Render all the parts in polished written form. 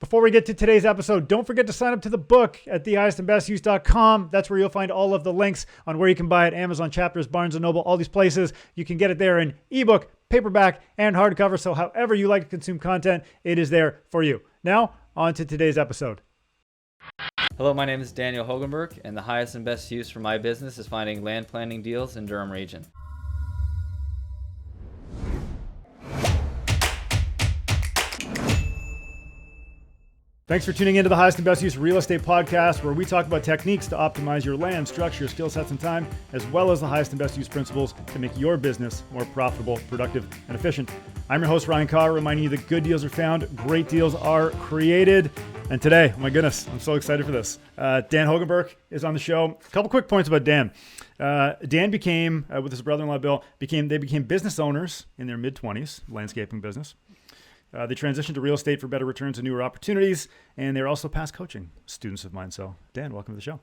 Before we get to today's episode, don't forget to sign up to the book at thehighestandbestuse.com. That's where you'll find all of the links on where you can buy it. Amazon, Chapters, Barnes & Noble, all these places. You can get it there in ebook, paperback, and hardcover. So however you like to consume content, it is there for you. Now, on to today's episode. Hello, my name is Daniel Hogenbirk, and the highest and best use for my business is finding land planning deals in Durham region. Thanks for tuning into the Highest and Best Use Real Estate Podcast, where we talk about techniques to optimize your land, structure, skill sets, and time, as well as the highest and best use principles to make your business more profitable, productive, and efficient. I'm your host, Ryan Carr, reminding you that good deals are found, great deals are created. And today, oh my goodness, I'm so excited for this. Dan Hogenbirk is on the show. A couple quick points about Dan. Dan became, with his brother-in-law Bill, they became business owners in their mid-20s, landscaping business. They transitioned to real estate for better returns and newer opportunities, and they're also past coaching students of mine. So, Dan, welcome to the show.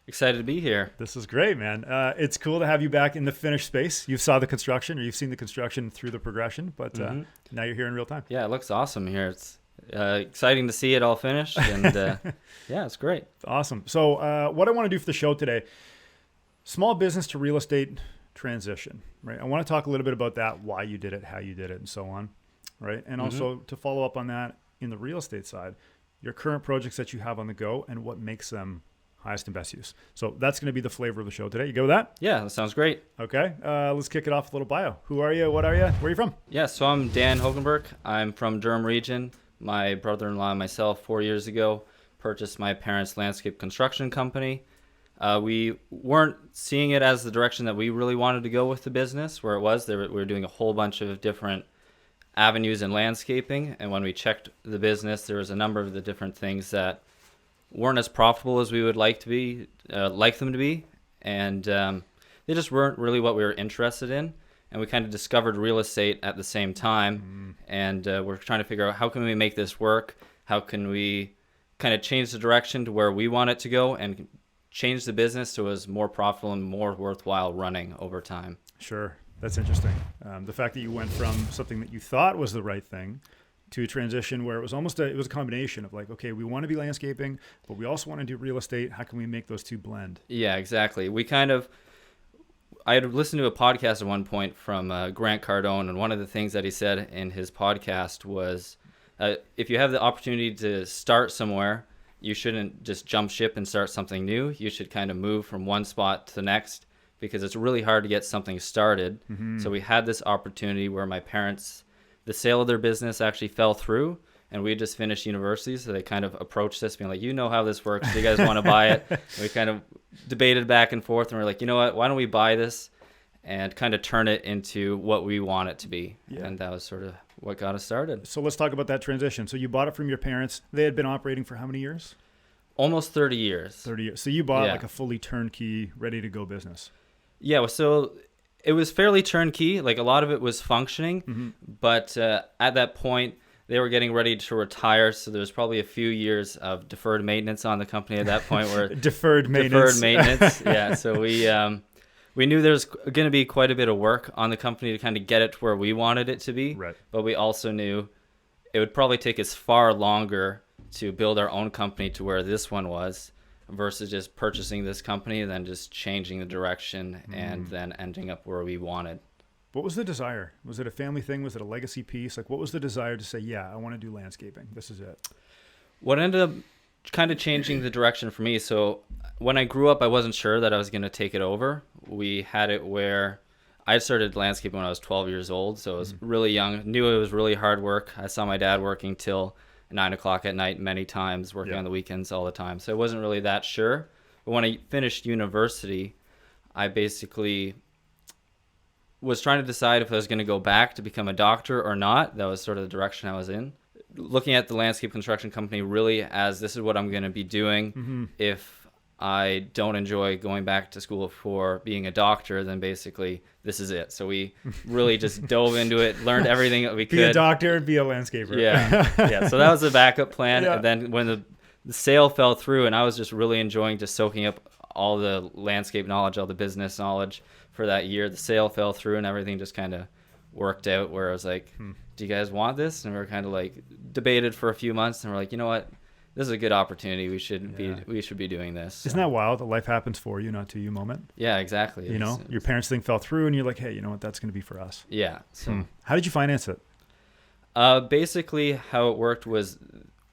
Excited to be here. This is great, man. It's cool to have you back in the finished space. You've saw the construction, or you've seen the construction through the progression, but now you're here in real time. Yeah, it looks awesome here. It's exciting to see it all finished, and yeah, it's great. Awesome. So, what I want to do for the show today, small business to real estate transition, right? I want to talk a little bit about that, why you did it, how you did it, and so on. Right. And also to follow up on that in the real estate side, your current projects that you have on the go and what makes them highest and best use. So that's going to be the flavor of the show today. You go with that? Yeah, that sounds great. Okay. Let's kick it off with a little bio. Who are you? What are you? Where are you from? Yeah, so I'm Dan Hogenbirk. I'm from Durham region. My brother-in-law and myself 4 years ago purchased my parents' landscape construction company. We weren't seeing it as the direction that we really wanted to go with the business, where it was. We were doing a whole bunch of different avenues in landscaping, and when we checked the business, there was a number of the different things that weren't as profitable as we would like them to be, and they just weren't really what we were interested in. And we kind of discovered real estate at the same time, and we're trying to figure out how can we make this work, how can we kind of change the direction to where we want it to go and change the business so it was more profitable and more worthwhile running over time. Sure. That's interesting. The fact that you went from something that you thought was the right thing to a transition where it was it was a combination of like, okay, we want to be landscaping, but we also want to do real estate. How can we make those two blend? Yeah, exactly. I had listened to a podcast at one point from Grant Cardone, and one of the things that he said in his podcast was, if you have the opportunity to start somewhere, you shouldn't just jump ship and start something new. You should kind of move from one spot to the next, because it's really hard to get something started. So we had this opportunity where my parents, the sale of their business actually fell through, and we had just finished university, so they kind of approached us being like, you know how this works, do you guys want to buy it? And we kind of debated back and forth, and we're like, you know what, why don't we buy this and kind of turn it into what we want it to be? Yeah. And that was sort of what got us started. So let's talk about that transition. So you bought it from your parents. They had been operating for how many years? Almost 30 years. 30 years. So you bought like a fully turnkey, ready to go business. Yeah, so it was fairly turnkey. Like, a lot of it was functioning, but at that point, they were getting ready to retire, so there was probably a few years of deferred maintenance on the company at that point. Where Deferred maintenance, yeah. So we knew there was going to be quite a bit of work on the company to kind of get it to where we wanted it to be, right. But we also knew it would probably take us far longer to build our own company to where this one was, versus just purchasing this company and then just changing the direction and then ending up where we wanted. What was the desire? Was it a family thing? Was it a legacy piece? Like, what was the desire to say, yeah, I want to do landscaping. This is it. What ended up kind of changing the direction for me, so when I grew up, I wasn't sure that I was going to take it over. We had it where I started landscaping when I was 12 years old, so I was really young, knew it was really hard work. I saw my dad working till 9 o'clock at night many times, working on the weekends all the time. So I wasn't really that sure. But when I finished university, I basically was trying to decide if I was going to go back to become a doctor or not. That was sort of the direction I was in. Looking at the landscape construction company really as this is what I'm going to be doing. If I don't enjoy going back to school for being a doctor, then basically this is it. So we really just dove into it, learned everything that we could. Be a doctor, be a landscaper. Yeah. So that was the backup plan. Yeah. And then when the sale fell through, and I was just really enjoying just soaking up all the landscape knowledge, all the business knowledge for that year, the sale fell through and everything just kind of worked out where I was like, do you guys want this? And we were kind of like debated for a few months, and we're like, you know what? This is a good opportunity. We should be doing this. Isn't that wild? That life happens for you, not to you moment. Yeah, exactly. You know, your parents' thing fell through, and you're like, hey, you know what? That's going to be for us. Yeah. So how did you finance it? Basically, how it worked was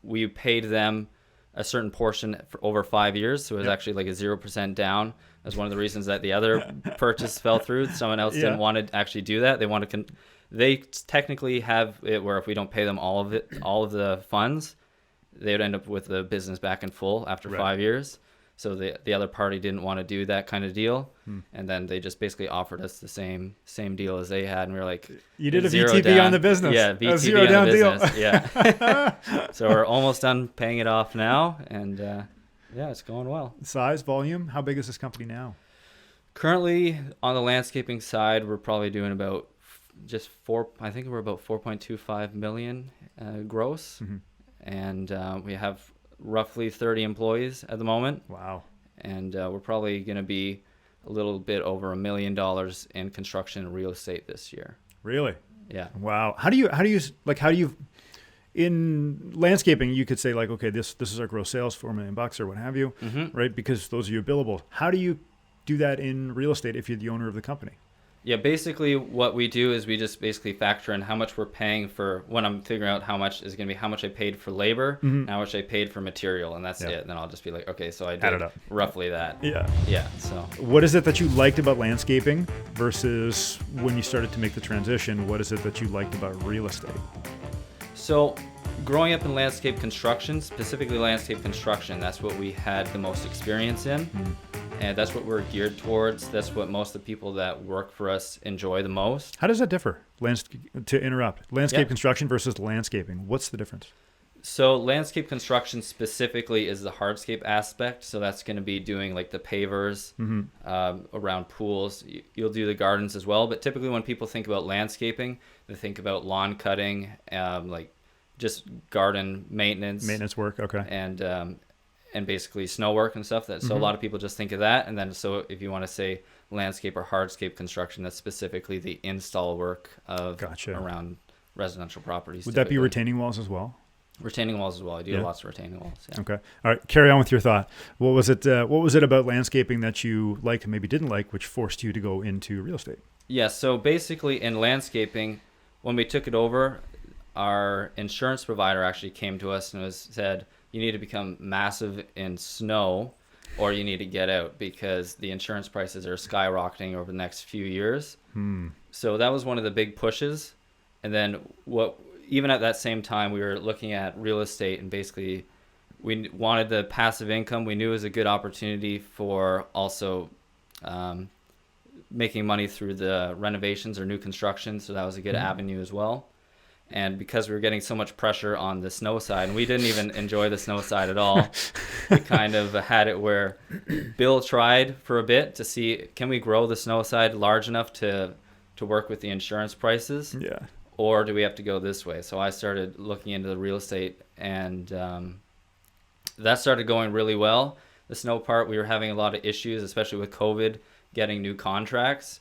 we paid them a certain portion for over 5 years. So it was actually like a 0% down. That's one of the reasons that the other purchase fell through. Someone else didn't want to actually do that. They want to. They technically have it where if we don't pay them all of the funds, they would end up with the business back in full after 5 years. So the other party didn't want to do that kind of deal, and then they just basically offered us the same deal as they had, and we were like, "You did a VTB on the business, VTB a zero down deal." Yeah. So we're almost done paying it off now, and it's going well. Size, volume, how big is this company now? Currently, on the landscaping side, we're probably doing about I think we're about 4.25 million gross. And we have roughly 30 employees at the moment. Wow. And we're probably going to be a little bit over $1 million in construction and real estate this year. Really? Yeah. Wow. How do you in landscaping, you could say like, okay, this is our gross sales, $4 million or what have you, right? Because those are your billables. How do you do that in real estate if you're the owner of the company? Yeah, basically what we do is we just basically factor in how much we're paying for, when I'm figuring out how much is going to be how much I paid for labor and how much I paid for material, and that's it. And then I'll just be like, okay, so I did roughly that. Yeah. Yeah. So what is it that you liked about landscaping versus when you started to make the transition? What is it that you liked about real estate? So growing up in landscape construction, specifically landscape construction, that's what we had the most experience in. And that's what we're geared towards. That's what most of the people that work for us enjoy the most. How does that differ? To interrupt, landscape construction versus landscaping. What's the difference? So landscape construction specifically is the hardscape aspect. So that's going to be doing like the pavers around pools. You'll do the gardens as well. But typically when people think about landscaping, they think about lawn cutting, like just garden maintenance. Maintenance work, okay. And basically snow work and stuff. So a lot of people just think of that. And then so if you want to say landscape or hardscape construction, that's specifically the install work of around residential properties. Would that be retaining walls as well? Retaining walls as well. I do lots of retaining walls. Yeah. Okay. All right. Carry on with your thought. What was it about landscaping that you liked and maybe didn't like, which forced you to go into real estate? Yeah. So basically in landscaping, when we took it over, our insurance provider actually came to us and said, you need to become massive in snow or you need to get out because the insurance prices are skyrocketing over the next few years. So that was one of the big pushes. And then even at that same time, we were looking at real estate, and basically we wanted the passive income. We knew it was a good opportunity for also making money through the renovations or new construction. So that was a good avenue as well. And because we were getting so much pressure on the snow side, and we didn't even enjoy the snow side at all, we kind of had it where Bill tried for a bit to see, can we grow the snow side large enough to work with the insurance prices? Yeah. Or do we have to go this way? So I started looking into the real estate, and that started going really well. The snow part, we were having a lot of issues, especially with COVID, getting new contracts.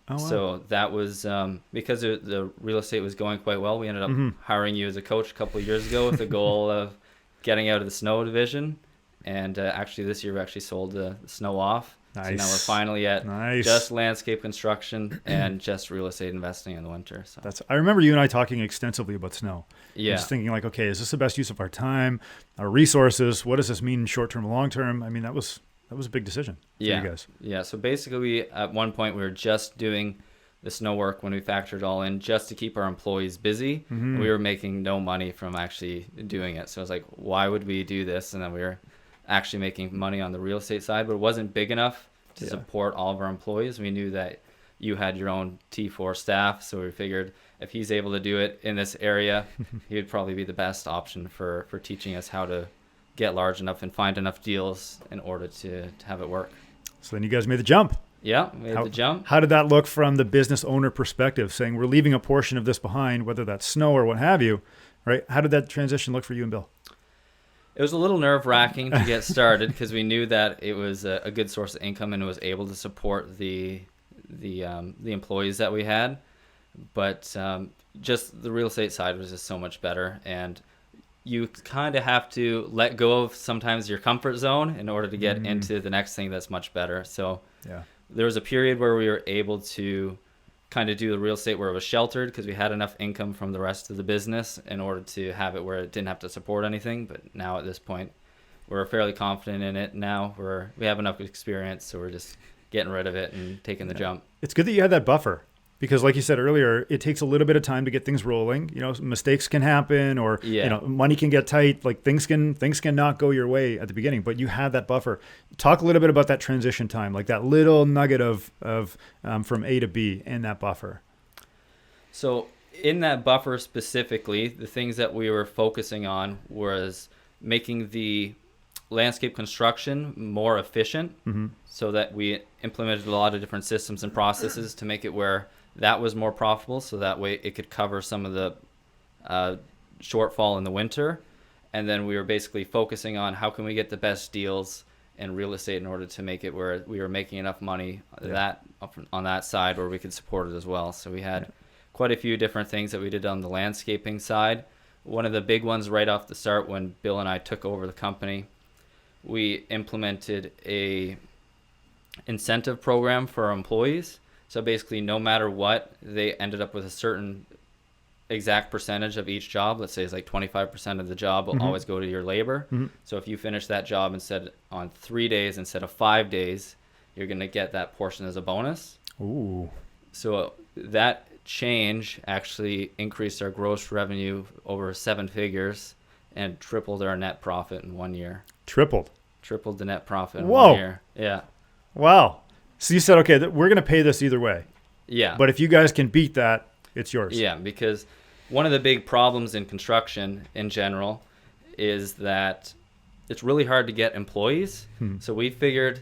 Oh, wow. So that was because the real estate was going quite well. We ended up hiring you as a coach a couple of years ago with the goal of getting out of the snow division. And actually this year we actually sold the snow off. Nice. So now we're finally at just landscape construction and just real estate investing in the winter. So I remember you and I talking extensively about snow. Yeah. Just thinking like, okay, is this the best use of our time, our resources? What does this mean short-term, long-term? I mean, that was a big decision for you guys. Yeah. So basically, at one point, we were just doing the snow work when we factored it all in just to keep our employees busy. We were making no money from actually doing it. So I was like, why would we do this? And then we were actually making money on the real estate side, but it wasn't big enough to support all of our employees. We knew that you had your own T4 staff. So we figured if he's able to do it in this area, he would probably be the best option for teaching us how to get large enough and find enough deals in order to have it work. So then you guys made the jump. Yeah, made the jump. How did that look from the business owner perspective, saying we're leaving a portion of this behind, whether that's snow or what have you, right? How did that transition look for you and Bill? It was a little nerve-wracking to get started because we knew that it was a good source of income and it was able to support the employees that we had. But just the real estate side was just so much better. And you kind of have to let go of sometimes your comfort zone in order to get into the next thing that's much better. So there was a period where we were able to kind of do the real estate where it was sheltered because we had enough income from the rest of the business in order to have it where it didn't have to support anything. But now at this point, we're fairly confident in it. Now we have enough experience, so we're just getting rid of it and taking the jump. It's good that you had that buffer. Because like you said earlier, it takes a little bit of time to get things rolling. Mistakes can happen, or money can get tight. Like things can not go your way at the beginning, but you had that buffer. Talk a little bit about that transition time, like that little nugget of from A to B and that buffer. So in that buffer specifically, the things that we were focusing on was making the landscape construction more efficient, so that we implemented a lot of different systems and processes to make it where that was more profitable, so that way it could cover some of the shortfall in the winter. And then we were basically focusing on how can we get the best deals in real estate in order to make it where we were making enough money on that side where we could support it as well. So we had quite a few different things that we did on the landscaping side. One of the big ones right off the start when Bill and I took over the company, we implemented a incentive program for our employees. So basically, no matter what, they ended up with a certain exact percentage of each job. Let's say it's like 25% of the job will always go to your labor. So if you finish that job on 3 days instead of 5 days, you're going to get that portion as a bonus. Ooh. So that change actually increased our gross revenue over 7 figures and tripled our net profit in 1 year. Tripled the net profit in 1 year. Yeah. Wow. So you said, okay, we're going to pay this either way. Yeah. But if you guys can beat that, it's yours. Yeah, because one of the big problems in construction in general is that it's really hard to get employees. So we figured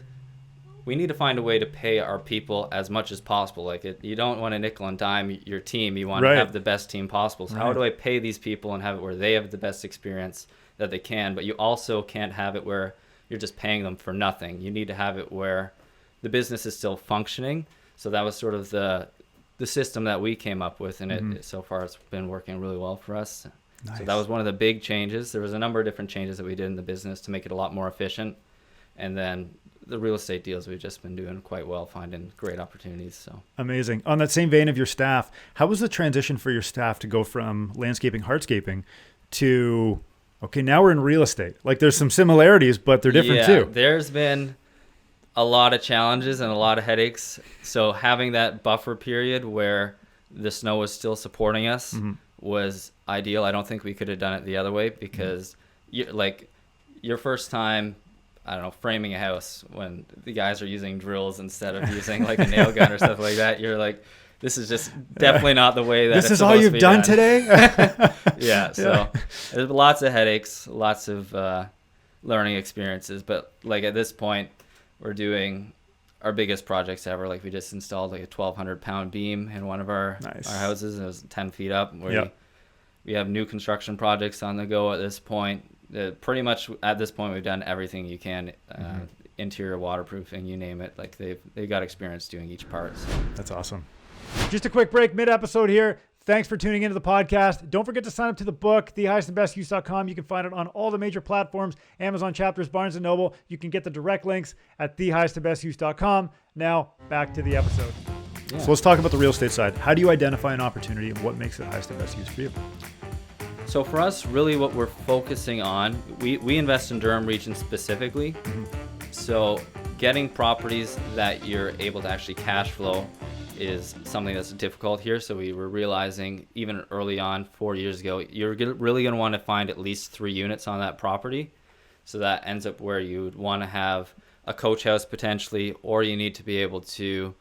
we need to find a way to pay our people as much as possible. You don't want to nickel and dime your team. You want to have the best team possible. So how do I pay these people and have it where they have the best experience that they can? But you also can't have it where you're just paying them for nothing. You need to have it where the business is still functioning. So that was sort of the system that we came up with, and it so far it's been working really well for us. Nice. So that was one of the big changes. There was a number of different changes that we did in the business to make it a lot more efficient. And then the real estate deals we've just been doing quite well, finding great opportunities. So amazing. On that same vein of your staff, how was the transition for your staff to go from landscaping, hardscaping to, okay, now we're in real estate? Like there's some similarities, but they're different too. There's been a lot of challenges and a lot of headaches. So having that buffer period where the snow was still supporting us was ideal. I don't think we could have done it the other way because your first time, I don't know, framing a house when the guys are using drills instead of using like a nail gun or stuff like that, you're like, this is just definitely not the way that this is all you've done today. So there's lots of headaches, lots of learning experiences, but like at this point we're doing our biggest projects ever. Like we just installed like a 1,200 pound beam in one of our houses. It was 10 feet up. We have new construction projects on the go at this point. Pretty much at this point we've done everything you can, interior waterproofing, you name it. Like they've got experience doing each part. So. That's awesome. Just a quick break mid-episode here. Thanks for tuning into the podcast. Don't forget to sign up to the book, thehighestandbestuse.com. You can find it on all the major platforms, Amazon chapters, Barnes & Noble. You can get the direct links at thehighestandbestuse.com. Now, back to the episode. Yeah. So let's talk about the real estate side. How do you identify an opportunity and what makes it highest and best use for you? So for us, really what we're focusing on, we invest in Durham region specifically. So getting properties that you're able to actually cash flow is something that's difficult here. So we were realizing even early on 4 years ago, you're really going to want to find at least 3 units on that property. So that ends up where you would want to have a coach house potentially, or you need to be able to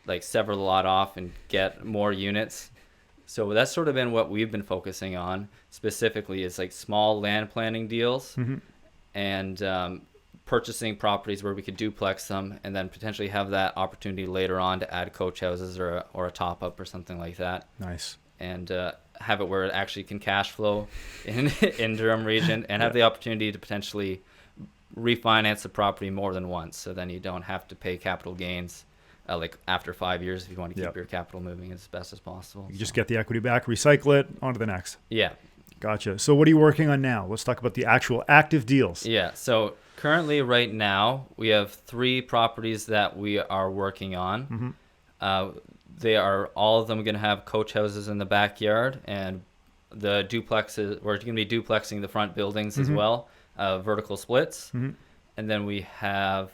like sever the lot off and get more units. So that's sort of been what we've been focusing on specifically, is like small land planning deals and purchasing properties where we could duplex them and then potentially have that opportunity later on to add coach houses or a top up or something like that. Nice. And have it where it actually can cash flow in Durham region and have the opportunity to potentially refinance the property more than once. So then you don't have to pay capital gains like after 5 years, if you want to keep your capital moving as best as possible. You just get the equity back, recycle it, on to the next. Yeah. Gotcha. So what are you working on now? Let's talk about the actual active deals. Yeah. So currently right now we have 3 properties that we are working on. They are all of them going to have coach houses in the backyard, and the duplexes, we're going to be duplexing the front buildings as well, vertical splits. And then we have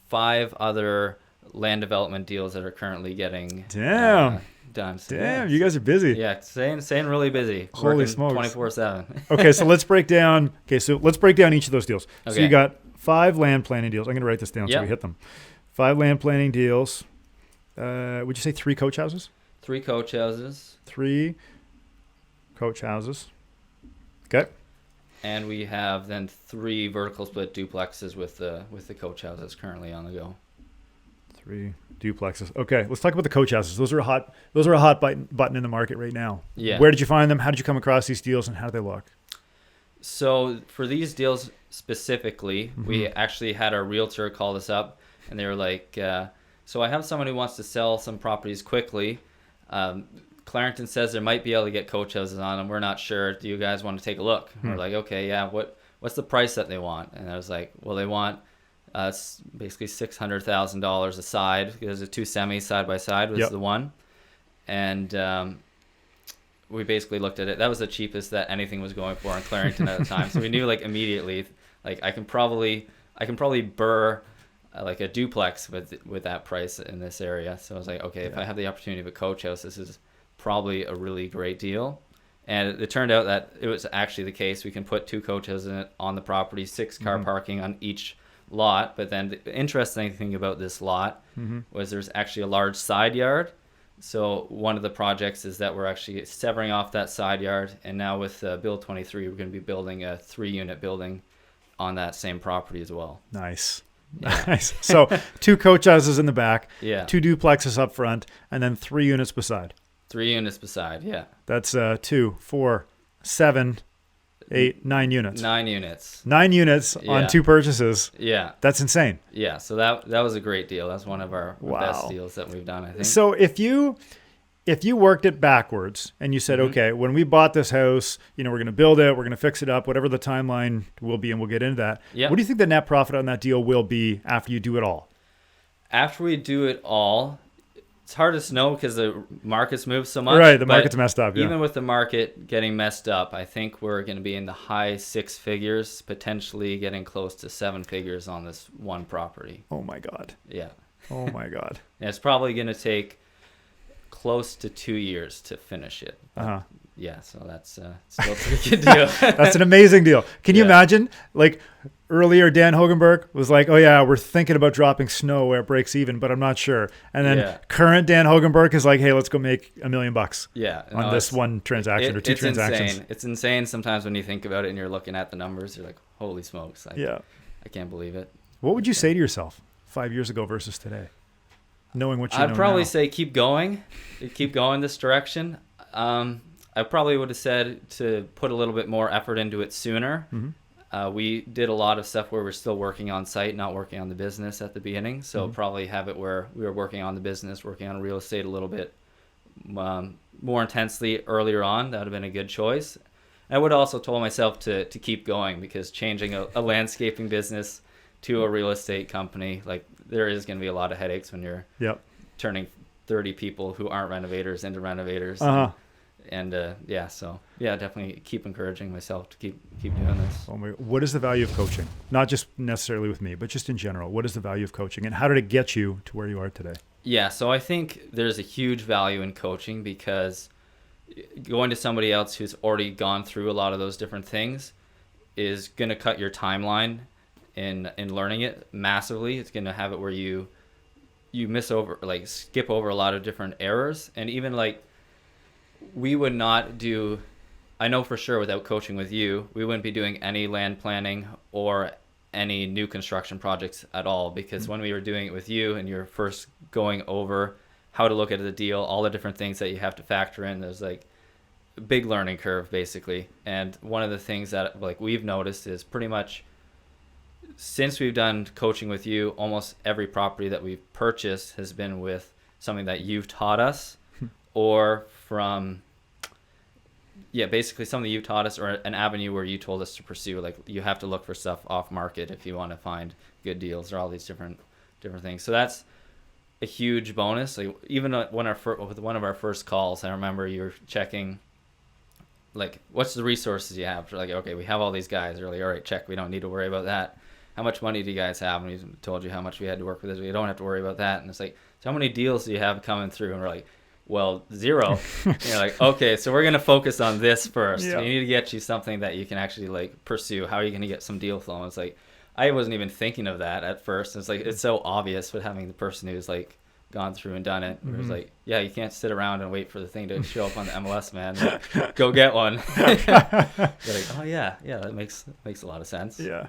5 other land development deals that are currently getting done. So, Damn, you guys are busy. Yeah, staying really busy. Holy smokes. 24/7. Okay, so let's break down each of those deals. Okay. So you got 5 land planning deals. I'm going to write this down so we hit them. 5 land planning deals. Would you say 3 coach houses? 3 coach houses. 3 coach houses. Okay. And we have then 3 vertical split duplexes with the coach houses currently on the go. 3 duplexes. Okay, let's talk about the coach houses. Those are a hot button in the market right now. Yeah. Where did you find them? How did you come across these deals, and how do they look? So for these deals specifically, we actually had our realtor call us up, and they were like, so I have someone who wants to sell some properties quickly. Clarington says there might be able to get coach houses on them. We're not sure. Do you guys want to take a look? We're like, okay, yeah. What's the price that they want? And I was like, well, they want basically $600,000 a side, because the 2 semis side by side was the one. And we basically looked at it. That was the cheapest that anything was going for in Clarington at the time. So we knew like immediately, like I can probably burr like a duplex with that price in this area. So I was like, okay, if I have the opportunity of a coach house, this is probably a really great deal. And it turned out that it was actually the case. We can put 2 coach houses on the property, 6 car parking on each lot. But then the interesting thing about this lot was there's actually a large side yard. So one of the projects is that we're actually severing off that side yard, and now with Bill 23, we're going to be building a 3-unit building on that same property as well. Nice. Yeah. Nice. So 2 coach houses in the back, 2 Yeah. duplexes up front, and then 3 units beside. 3 units beside, yeah. That's 2, 4, 7, 8, 9 units. 9 units. 9 units on 2 purchases. Yeah. That's insane. Yeah. So that was a great deal. That's one of our Wow. best deals that we've done, I think. So if you worked it backwards and you said, okay, when we bought this house, we're going to build it, we're going to fix it up, whatever the timeline will be, and we'll get into that. Yeah. What do you think the net profit on that deal will be after you do it all? After we do it all, it's hard to know because the market's moved so much. Right, the market's messed up. Yeah. Even with the market getting messed up, I think we're going to be in the high 6 figures, potentially getting close to 7 figures on this one property. Oh my God. Yeah. Oh my God. And it's probably going to take close to 2 years to finish it. Uh-huh. Yeah, so that's still a pretty good deal. That's an amazing deal. Can you Yeah. imagine? Like earlier, Dan Hogenbirk was like, "Oh yeah, we're thinking about dropping snow where it breaks even, but I'm not sure." And then current Dan Hogenbirk is like, "Hey, let's go make $1 million Yeah, on this one transaction or 2 transactions." Insane. It's insane sometimes when you think about it and you're looking at the numbers. You're like, "Holy smokes!" I can't believe it. What would you say to yourself 5 years ago versus today, knowing what you know I'd probably now? say keep going this direction. I probably would have said to put a little bit more effort into it sooner. We did a lot of stuff where we're still working on site, not working on the business at the beginning. So probably have it where we were working on the business, working on real estate a little bit more intensely earlier on. That would have been a good choice. I would also told myself to keep going, because changing a landscaping business to a real estate company, like there is going to be a lot of headaches when you're turning 30 people who aren't renovators into renovators. And definitely keep encouraging myself to keep doing this. Oh my, what is the value of coaching? Not just necessarily with me, but just in general. What is the value of coaching, and how did it get you to where you are today? Yeah, so I think there's a huge value in coaching, because going to somebody else who's already gone through a lot of those different things is going to cut your timeline in learning it massively. It's going to have it where you skip over a lot of different errors. And even like, we would not do, I know for sure without coaching with you, we wouldn't be doing any land planning or any new construction projects at all, because when we were doing it with you and you're first going over how to look at the deal, all the different things that you have to factor in, there's like a big learning curve basically. And one of the things that like we've noticed is pretty much since we've done coaching with you, almost every property that we've purchased has been with something that you've taught us, or from, basically something you've taught us, or an avenue where you told us to pursue. Like, you have to look for stuff off market if you want to find good deals, or all these different things. So that's a huge bonus. Like, even with one of our first calls, I remember you were checking, like, what's the resources you have? Like, okay, we have all these guys. You're like, all right, check. We don't need to worry about that. How much money do you guys have? And we told you how much we had to work with this. We don't have to worry about that. And it's like, so how many deals do you have coming through? And we're like, well, 0. And you're like, okay, so we're going to focus on this first. Yeah. We need to get you something that you can actually, like, pursue. How are you going to get some deal flow? And it's like, I wasn't even thinking of that at first. It's like, it's so obvious, but having the person who's, like, gone through and done it, it's like, yeah, you can't sit around and wait for the thing to show up on the MLS, man. Like, go get one. You're like, oh yeah, that makes a lot of sense. Yeah.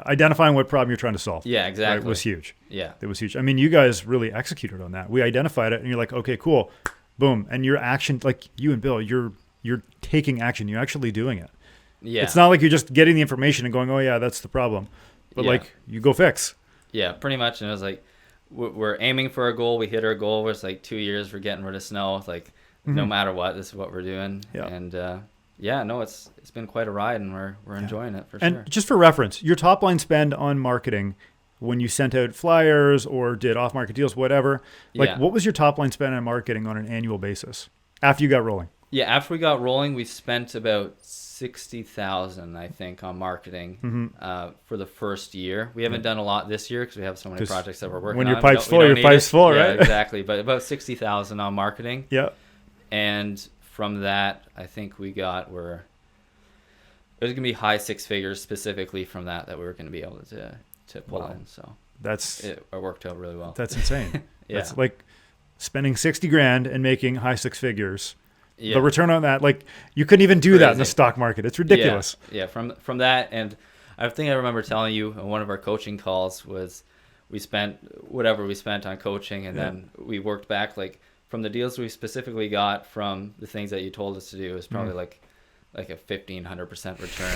Identifying what problem you're trying to solve. Yeah, exactly. Right, was huge. Yeah, it was huge. I mean, you guys really executed on that. We identified it, and you're like, okay, cool, boom, and your action, like you and Bill, you're taking action. You're actually doing it. Yeah. It's not like you're just getting the information and going, oh yeah, that's the problem, but like, you go fix. Yeah, pretty much. And it was like, we're aiming for a goal. We hit our goal. It's like 2 years. We're getting rid of snow. It's like, no matter what, this is what we're doing. Yeah. And it's been quite a ride, and we're enjoying it for sure. And just for reference, your top line spend on marketing when you sent out flyers or did off market deals, whatever, like what was your top line spend on marketing on an annual basis after you got rolling? Yeah, after we got rolling, we spent about $60,000, I think, on marketing for the first year. We haven't done a lot this year because we have so many projects that we're working on. When your pipe's full, your pipe's full, right? Yeah, exactly. But about $60,000 on marketing. Yeah. And from that, I think it was going to be high six figures specifically from that we were going to be able to pull in. So it worked out really well. That's insane. Yeah. That's like spending $60,000 and making high six figures. Yeah. The return on that, like, you couldn't even do that in the stock market. It's ridiculous. Yeah. From that, and I think I remember telling you on one of our coaching calls was we spent whatever we spent on coaching, and then we worked back, like, from the deals we specifically got from the things that you told us to do. It was probably like a 1,500% return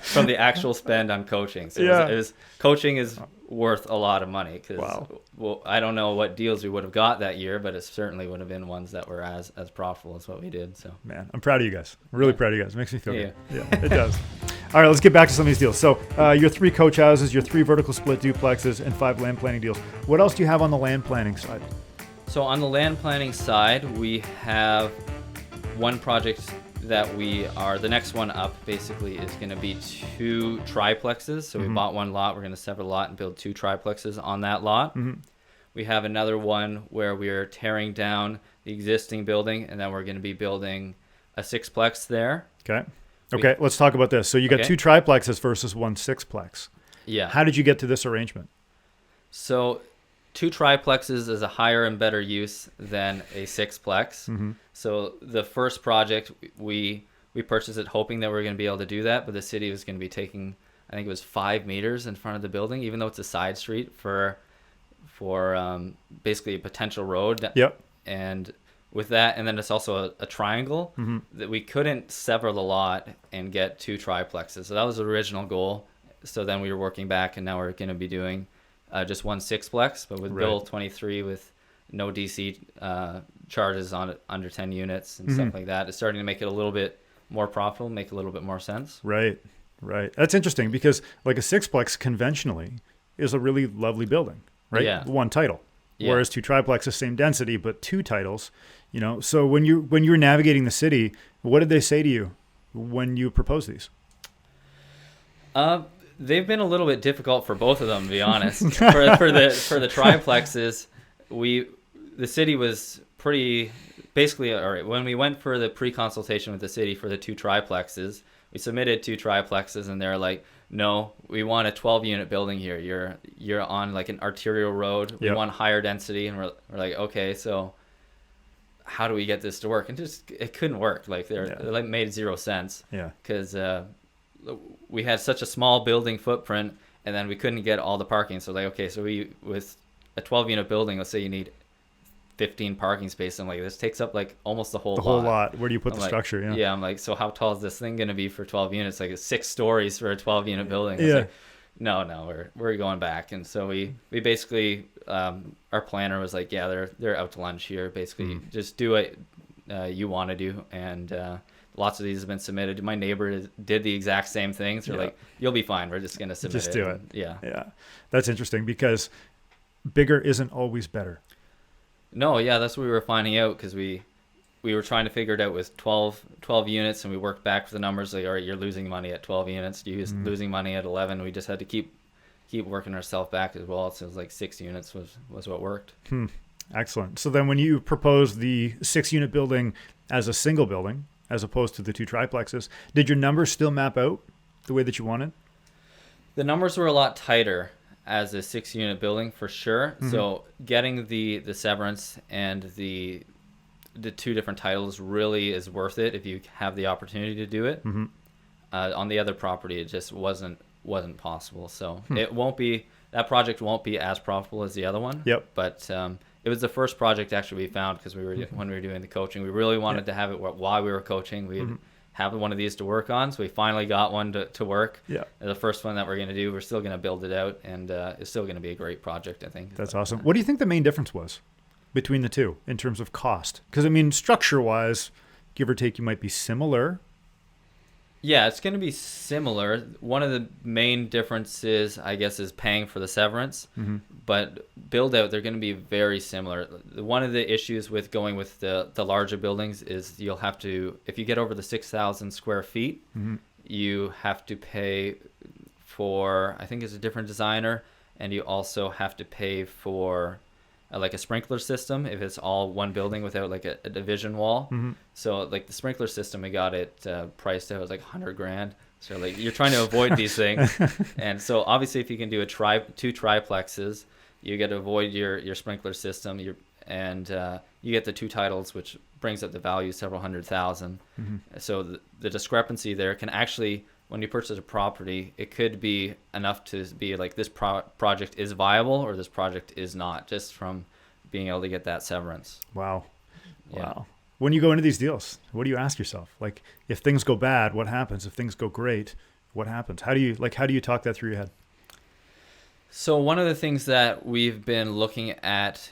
from the actual spend on coaching. So it was coaching is worth a lot of money because I don't know what deals we would have got that year, but it certainly would have been ones that were as profitable as what we did. So man, I'm proud of you guys. I'm really proud of you guys. It makes me feel good. Yeah, it does. All right, let's get back to some of these deals. So your 3 coach houses, your 3 vertical split duplexes, and 5 land planning deals. What else do you have on the land planning side? So on the land planning side, we have one project that the next one up basically is going to be 2 triplexes. So we bought one lot, we're going to sever the lot and build 2 triplexes on that lot. We have another one where we're tearing down the existing building, and then we're going to be building a 6plex there. Okay, let's talk about this. So you got 2 triplexes versus 1 6plex. Yeah. How did you get to this arrangement? So 2 triplexes is a higher and better use than a 6plex. So the first project, we purchased it hoping that we were going to be able to do that, but the city was going to be taking, I think it was 5 meters in front of the building, even though it's a side street for basically a potential road. Yep. And with that, and then it's also a triangle that we couldn't sever the lot and get 2 triplexes. So that was the original goal. So then we were working back, and now we're going to be doing just 1 6plex, but with Bill 23 with no DC charges on it under 10 units and stuff like that. It's starting to make it a little bit more profitable, make a little bit more sense. Right. That's interesting because like a 6plex conventionally is a really lovely building, right? Yeah. 1 title. Yeah. Whereas 2 triplexes, same density, but 2 titles, So when you're navigating the city, what did they say to you when you proposed these? They've been a little bit difficult for both of them, to be honest. for the triplexes, the city was pretty basically all right. When we went for the pre-consultation with the city for the 2 triplexes, we submitted 2 triplexes, and they're like, "No, we want a 12-unit building here. You're on like an arterial road. We want higher density." And we're like, "Okay, so how do we get this to work?" And it couldn't work. Like it made 0 sense. Yeah, because we had such a small building footprint, and then we couldn't get all the parking. So like, okay, so with a 12-unit building, let's say you need 15 parking spaces. I'm like, this takes up like almost the whole lot. Where do you put the structure? Yeah. I'm like, so how tall is this thing going to be for 12 units? Like it's 6 stories for a 12 unit building. I was like, no, we're going back. And so we basically, our planner was like, yeah, they're out to lunch here. Basically just do what you want to do. And, lots of these have been submitted. My neighbor did the exact same thing. So they're like, you'll be fine. We're just going to submit it. Just do it. Yeah. Yeah. That's interesting because bigger isn't always better. No, yeah, that's what we were finding out because we were trying to figure it out with 12 units, and we worked back for the numbers. Like, all right, you're losing money at 12 units. You're losing money at 11. We just had to keep working ourselves back as well. So it was like 6 units was what worked. Excellent. So then when you proposed the 6-unit building as a single building, as opposed to the 2 triplexes, did your numbers still map out the way that you wanted? The numbers were a lot tighter as a 6-unit building for sure. So getting the severance and the 2 different titles really is worth it if you have the opportunity to do it. On the other property, it just wasn't possible. So that project won't be as profitable as the other one. Yep. But it was the first project actually we found because when we were doing the coaching, we really wanted to have it while we were coaching. We'd have one of these to work on. So we finally got one to work. Yeah. The first one that we're going to do, we're still going to build it out, and it's still going to be a great project, I think. That's awesome. What do you think the main difference was between the 2 in terms of cost? Because, I mean, structure-wise, give or take, you might be similar. Yeah, it's going to be similar. One of the main differences, I guess, is paying for the severance. But build out, they're going to be very similar. One of the issues with going with the larger buildings is you'll have to, if you get over the 6,000 square feet, you have to pay for, I think it's a different designer, and you also have to pay for like a sprinkler system if it's all one building without like a division wall. So like the sprinkler system, we got it priced out, it was like $100,000. So like you're trying to avoid these things. And so obviously if you can do 2 triplexes, you get to avoid your sprinkler system, you get the 2 titles, which brings up the value several $100,000. So the discrepancy there can actually, when you purchase a property, it could be enough to be like this project is viable or this project is not, just from being able to get that severance. Wow. Yeah. Wow. When you go into these deals, what do you ask yourself? Like, if things go bad, what happens? If things go great, what happens? How do you talk that through your head? So one of the things that we've been looking at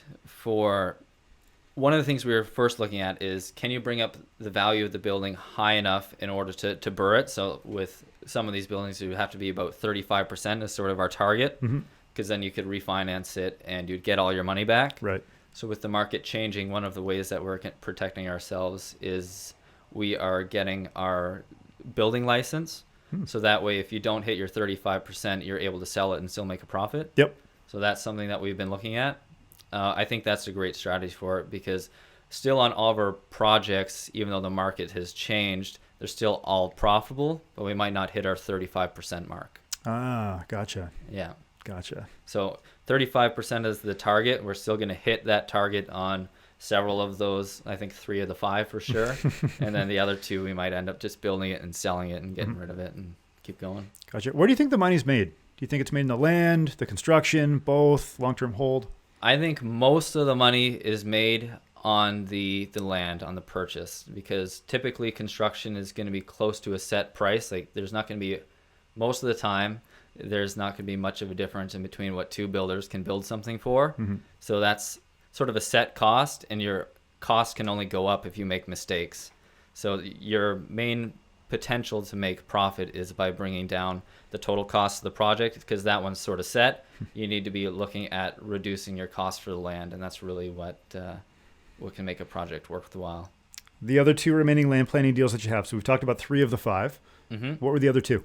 one of the things we were first looking at is, can you bring up the value of the building high enough in order to BRRRR it? So with some of these buildings, it would have to be about 35% is sort of our target, because then you could refinance it and you'd get all your money back. Right. So with the market changing, one of the ways that we're protecting ourselves is we are getting our building license. So that way, if you don't hit your 35%, you're able to sell it and still make a profit. Yep. So that's something that we've been looking at. I think that's a great strategy for it, because still on all of our projects, even though the market has changed, they're still all profitable, but we might not hit our 35% mark. Ah, gotcha. Yeah. Gotcha. So 35% is the target. We're still going to hit that target on several of those, I think 3 of the 5 for sure. And then the other 2, we might end up just building it and selling it and getting rid of it and keep going. Gotcha. Where do you think the money's made? Do you think it's made in the land, the construction, both, long-term hold? I think most of the money is made on the land, on the purchase, because typically construction is going to be close to a set price. Like there's not going to be, most of the time, there's not going to be much of a difference in between what 2 builders can build something for. So that's sort of a set cost, and your cost can only go up if you make mistakes. So your main potential to make profit is by bringing down the total cost of the project, because that one's sort of set. You need to be looking at reducing your cost for the land, and that's really what can make a project worthwhile. The other 2 remaining land planning deals that you have, so we've talked about 3 of the 5. What were the other 2?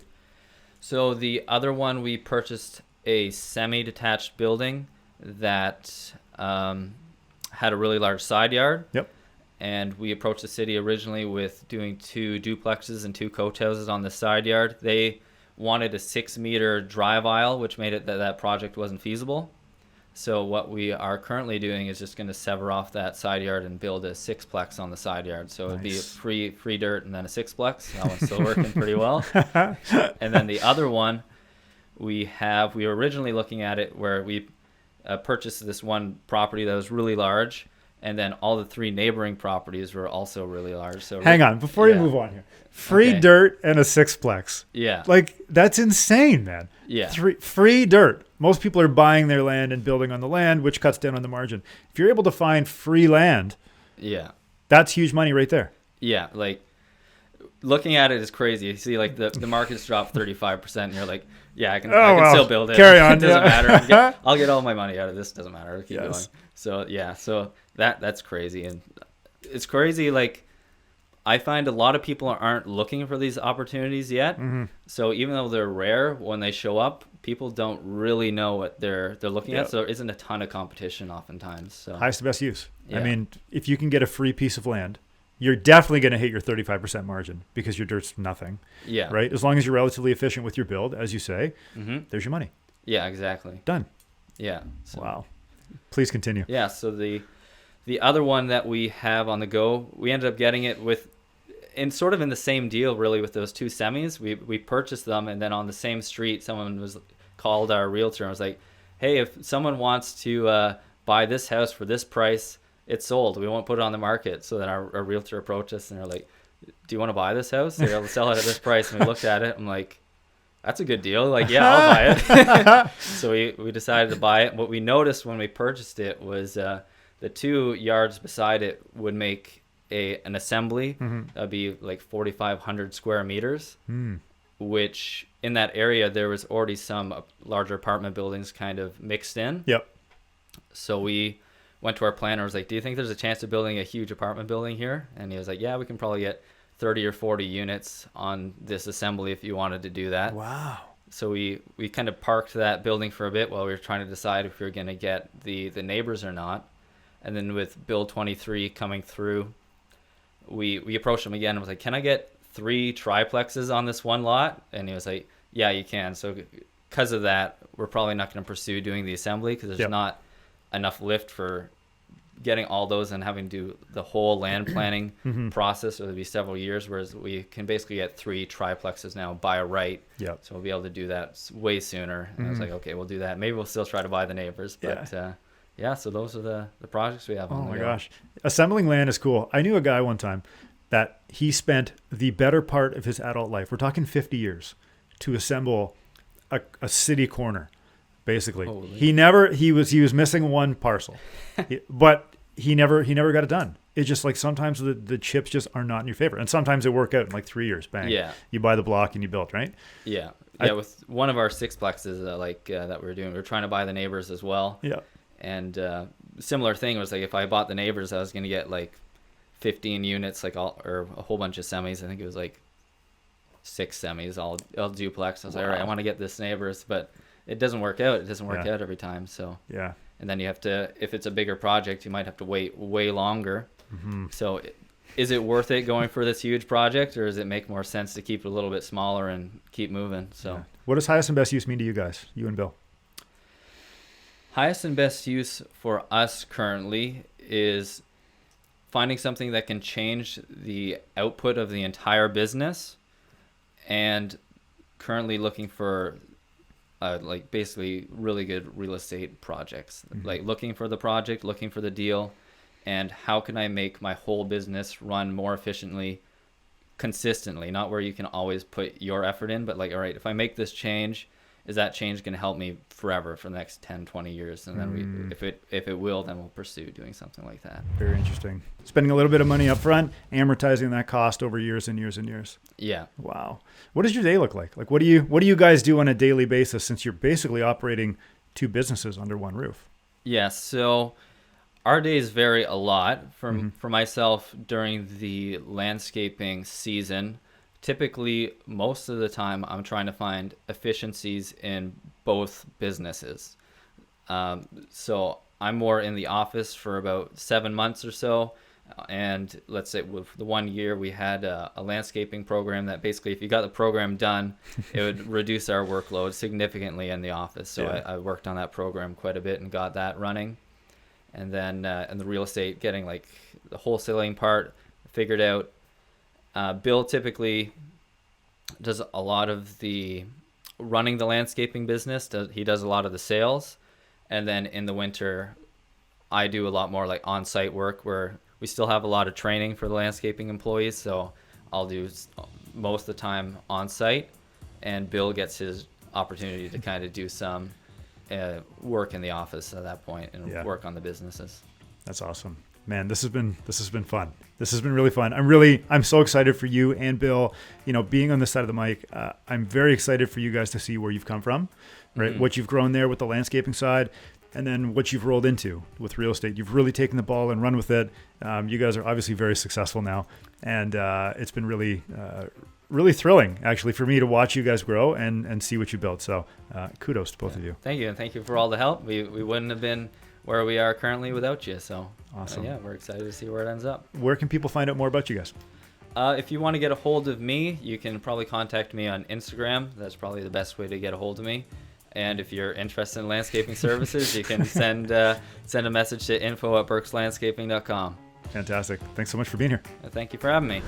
So the other one, we purchased a semi-detached building that had a really large side yard. Yep. And we approached the city originally with doing 2 duplexes and 2 coach houses on the side yard. They wanted a 6-meter drive aisle, which made it that project wasn't feasible. So what we are currently doing is just going to sever off that side yard and build a 6-plex on the side yard. So it'd be a free dirt and then a 6-plex. That one's still working pretty well. And then the other one, we were originally looking at it where we purchased this one property that was really large, And then all the 3 neighboring properties were also really large. So Hang on, before you move on here. Free dirt and a sixplex. Yeah. Like, that's insane, man. Yeah. Free dirt. Most people are buying their land and building on the land, which cuts down on the margin. If you're able to find free land, that's huge money right there. Yeah, like looking at it is crazy. You see, like the market's dropped 35%, and you're like, yeah, I can still build it. Carry on. It doesn't matter. I'll get all my money out of this. Doesn't matter. I'll keep going. So that's crazy, and it's crazy. Like, I find a lot of people aren't looking for these opportunities yet. Mm-hmm. So even though they're rare, when they show up, people don't really know what they're looking at. So there isn't a ton of competition oftentimes. So highest and best use. Yeah. I mean, if you can get a free piece of land, you're definitely going to hit your 35% margin because your dirt's nothing. Yeah. Right? As long as you're relatively efficient with your build, as you say, there's your money. Yeah, exactly. Done. Yeah. So. Wow. Please continue. Yeah. So the other one that we have on the go, we ended up getting it in the same deal, really, with those 2 semis. We purchased them, and then on the same street, someone called our realtor and was like, hey, if someone wants to buy this house for this price, it's sold. We won't put it on the market. So then our realtor approached us, and they're like, do you want to buy this house? They're able to sell it at this price. And we looked at it. I'm like, that's a good deal. Like, yeah, I'll buy it. So we decided to buy it. What we noticed when we purchased it was the 2 yards beside it would make an assembly. That'd be like 4,500 square meters, which in that area there was already some larger apartment buildings kind of mixed in. Yep. So we went to our planner, was like, do you think there's a chance of building a huge apartment building here? And he was like, yeah, we can probably get 30 or 40 units on this assembly if you wanted to do that. Wow. So we kind of parked that building for a bit while we were trying to decide if we were going to get the neighbors or not. And then with Bill 23 coming through, we approached him again and was like, can I get 3 triplexes on this one lot? And he was like, yeah, you can. So because of that, we're probably not going to pursue doing the assembly because there's not enough lift for getting all those and having to do the whole land planning process. So it'll be several years, whereas we can basically get 3 triplexes now by right. Yep. So we'll be able to do that way sooner. And I was like, okay, we'll do that. Maybe we'll still try to buy the neighbors, but so those are the projects we have on the go. Oh my gosh. Assembling land is cool. I knew a guy one time that he spent the better part of his adult life, we're talking 50 years, to assemble a city corner, basically. Holy. He was missing one parcel, but he never got it done. It's just like sometimes the chips just are not in your favor. And sometimes they work out in like 3 years, bang. Yeah. You buy the block and you build, right? Yeah. With one of our sixplexes that we were doing, we were trying to buy the neighbors as well. Yeah. And similar thing was like if I bought the neighbors, I was going to get like 15 units, or a whole bunch of semis. I think it was like 6 semis, all duplex. I was like, all right, I want to get this neighbors, but it doesn't work out. It doesn't work out every time. So yeah. And then you have to, if it's a bigger project, you might have to wait way longer. Mm-hmm. So is it worth it going for this huge project, or does it make more sense to keep it a little bit smaller and keep moving? So what does highest and best use mean to you guys, you and Bill? Highest and best use for us currently is finding something that can change the output of the entire business, and currently looking for basically really good real estate projects. Mm-hmm. Like looking for the project, looking for the deal, and how can I make my whole business run more efficiently, consistently, not where you can always put your effort in, but like, all right, if I make this change, is that change going to help me forever for the next 10, 20 years? And then if it will, then we'll pursue doing something like that. Very interesting. Spending a little bit of money up front, amortizing that cost over years and years and years. Yeah. Wow. What does your day look like? Like, what do you guys do on a daily basis, since you're basically operating 2 businesses under one roof? Yeah. So our days vary a lot. For myself, during the landscaping season, typically, most of the time, I'm trying to find efficiencies in both businesses. So I'm more in the office for about 7 months or so. And let's say with the 1 year, we had a landscaping program that basically, if you got the program done, it would reduce our workload significantly in the office. So I worked on that program quite a bit and got that running. And then in the real estate, getting like the wholesaling part figured out. Bill typically does a lot of the running the landscaping business. He does a lot of the sales. And then in the winter, I do a lot more like on-site work where we still have a lot of training for the landscaping employees. So I'll do most of the time on-site, and Bill gets his opportunity to kind of do some work in the office at that point and work on the businesses. That's awesome, man. This has been fun. This has been really fun. I'm so excited for you and Bill, being on this side of the mic. I'm very excited for you guys to see where you've come from, right? Mm-hmm. What you've grown there with the landscaping side, and then what you've rolled into with real estate. You've really taken the ball and run with it. You guys are obviously very successful now, and it's been really thrilling, actually, for me to watch you guys grow and see what you built. So kudos to both of you. Thank you, and thank you for all the help. We wouldn't have been where we are currently without you. So awesome. We're excited to see where it ends up. Where can people find out more about you guys? If you want to get a hold of me, you can probably contact me on Instagram. That's probably the best way to get a hold of me. And if you're interested in landscaping services, you can send a message to info@burkslandscaping.com. Fantastic. Thanks so much for being here. Thank you for having me.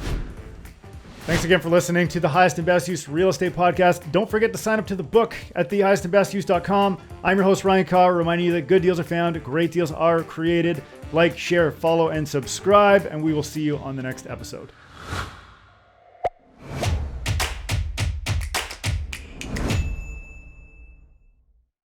Thanks again for listening to the Highest and Best Use Real Estate Podcast. Don't forget to sign up to the book at thehighestandbestuse.com. I'm your host, Ryan Carr, reminding you that good deals are found, great deals are created. Like, share, follow, and subscribe, and we will see you on the next episode.